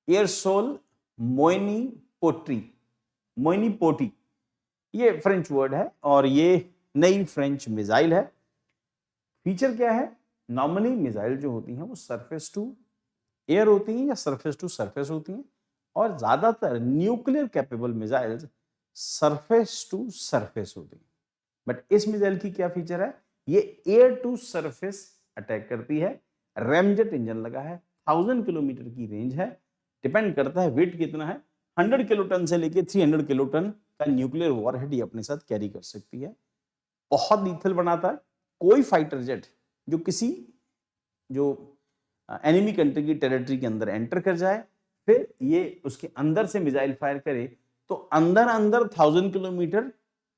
एयरसोल मोइनीपोटी, मोइनीपोटी ये French word है और ये नई फ्रेंच मिसाइल है। फीचर क्या है? नॉर्मली मिसाइल जो होती हैं वो सरफेस टू एयर होती हैं या सरफेस टू सरफेस होती हैं, और ज्यादातर nuclear capable missiles surface to surface होती हैं। बट इस मिसाइल की क्या फीचर है? ये एयर टू सरफेस अटैक करती है। रैमजेट इंजन लगा है, 1000 किलोमीटर की रेंज है। डिपेंड करता है वेट कितना है, 100 किलोटन से लेके 300 किलोटन का न्यूक्लियर वॉरहेड ये अपने साथ कैरी कर सकती है। बहुत लीथल बनाता है। कोई फाइटर जेट जो किसी जो एनिमी कंट्री की टेरिटरी के अंदर एंटर कर जाए, फिर ये उसके अंदर से मिसाइल फायर करे, तो अंदर अंदर 1000 किलोमीटर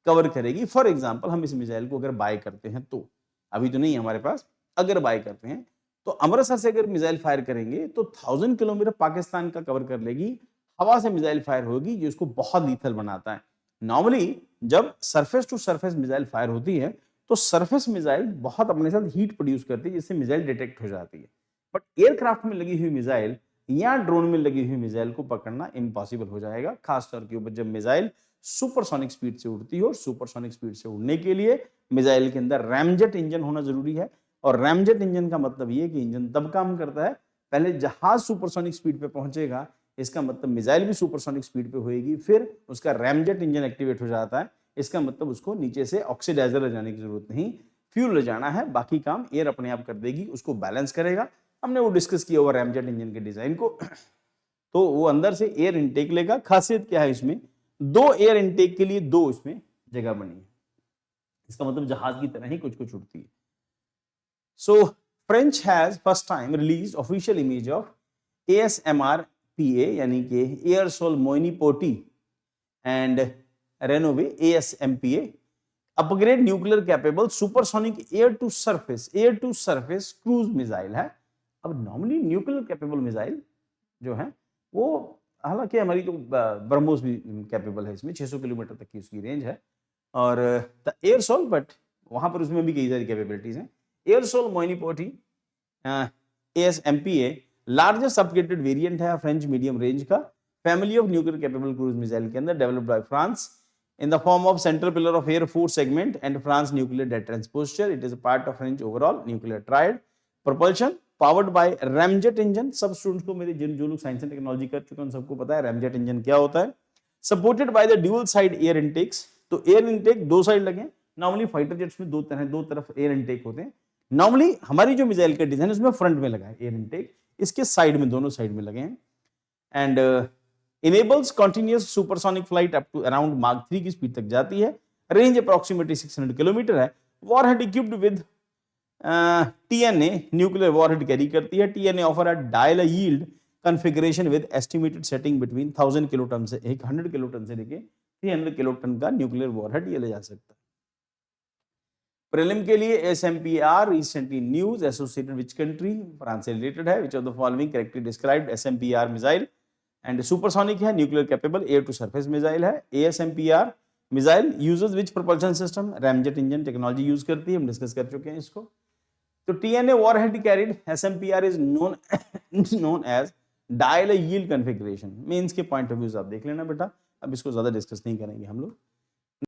कवर करेगी। फॉर एग्जांपल हम इस मिसाइल को अगर बाय करते हैं, तो अभी तो नहीं है हमारे पास, अगर बाय करते हैं तो अमृतसर से अगर मिसाइल फायर करेंगे तो 1000 किलोमीटर पाकिस्तान का कवर कर लेगी। हवा से मिसाइल फायर होगी जो इसको बहुत लीथल बनाता है। नॉर्मली जब surface to surface missile fire होती है तो सरफेस मिसाइल बहुत अपने साथ हीट प्रोड्यूस करती है, जिससे मिसाइल डिटेक्ट हो जाती है। बट एयरक्राफ्ट में लगी हुई मिसाइल या ड्रोन में लगी हुई मिसाइल को पकड़ना इम्पॉसिबल हो जाएगा, खासतौर के ऊपर जब मिसाइल सुपरसोनिक स्पीड से उड़ती हो। और सुपरसोनिक स्पीड से उड़ने के लिए मिसाइल के अंदर रैमजेट इंजन होना जरूरी है। और रैमजेट इंजन का मतलब ये कि इंजन तब काम करता है, पहले जहाज सुपरसोनिक स्पीड पे पहुंचेगा, इसका मतलब मिसाइल भी सुपरसोनिक स्पीड पे होएगी, फिर उसका रैमजेट इंजन एक्टिवेट हो जाता है। इसका मतलब उसको नीचे से ऑक्सीडाइजर ले जाने की जरूरत नहीं, फ्यूल ले जाना है, बाकी काम एयर अपने आप कर देगी, उसको बैलेंस करेगा। हमने वो डिस्कस किया हुआ रैमजेट इंजन के डिजाइन को। तो वो अंदर से एयर इनटेक लेगा। खासियत क्या है इसमें? 2 एयर इनटेक के लिए 2 इसमें जगह बनी है। इसका मतलब जहाज की तरह ही कुछ कुछ उड़ती है। So French has first time release official image of ASMRPA यानी कि एयरसोल मोइनीपोटी एंड रेनोवे ASMPA upgrade nuclear capable supersonic air to surface cruise missile है। अब नॉर्मली न्यूक्लियर कैपेबल मिसाइल जो है वो, हालांकि हमारी तो ब्रह्मोस भी कैपेबल है, इसमें 600 किलोमीटर तक की उसकी रेंज है, और एयरसोल, बट वहां पर उसमें भी कई सारी कैपेबिलिटीज हैं। एयरसोल मोइनीपोटी ASMPA लार्जेस्ट अपग्रेडेड वेरिएंट है फ्रेंच मीडियम रेंज का family of nuclear capable cruise missile के अंदर, developed by France in the form of central pillar of air force segment and France nuclear deterrence posture. It is a part of French overall nuclear triad. Propulsion powered by ramjet engine. सब students को मेरे जो लोग science and technology कर चुके हैं उन सबको पता है ramjet engine क्या होता है। Supported by the dual side air intakes. तो एयर इनटेक 2 साइड लगे। नॉर्मली फाइटर जेट्स में 2 तरफ एयर इनटेक होते हैं। नॉर्मली हमारी जो मिसाइल का डिजाइन उसमें फ्रंट में लगा है एयर इनटेक, इसके साइड में, दोनों साइड में लगे हैं। And enables continuous supersonic flight up to around Mach 3 की स्पीड तक जाती है। रेंज अप्रोक्सीमेटली 600 किलोमीटर है। Warhead equipped with TNA nuclear warhead carry करती है। TNA offer a dial yield configuration with estimated setting between 1000 kiloton से 100 kiloton से लेके 300 किलोटन का न्यूक्लियर वॉरहेड ये ले जा सकता है। प्रीलिम के लिए ASMPR recently news associated which country, France से रिलेटेड है। Which of the following correctly described ASMPR missile and supersonic है, nuclear capable air to surface missile है। ASMPR missile uses which propulsion system, ramjet engine technology use करती है, हम discuss कर चुके हैं इसको। तो TNA warhead carried ASMPR is known as dual yield configuration. Mains के पॉइंट ऑफ व्यू से आप देख लेना बेटा, अब इसको ज्यादा डिस्कस नहीं करेंगे हम लोग।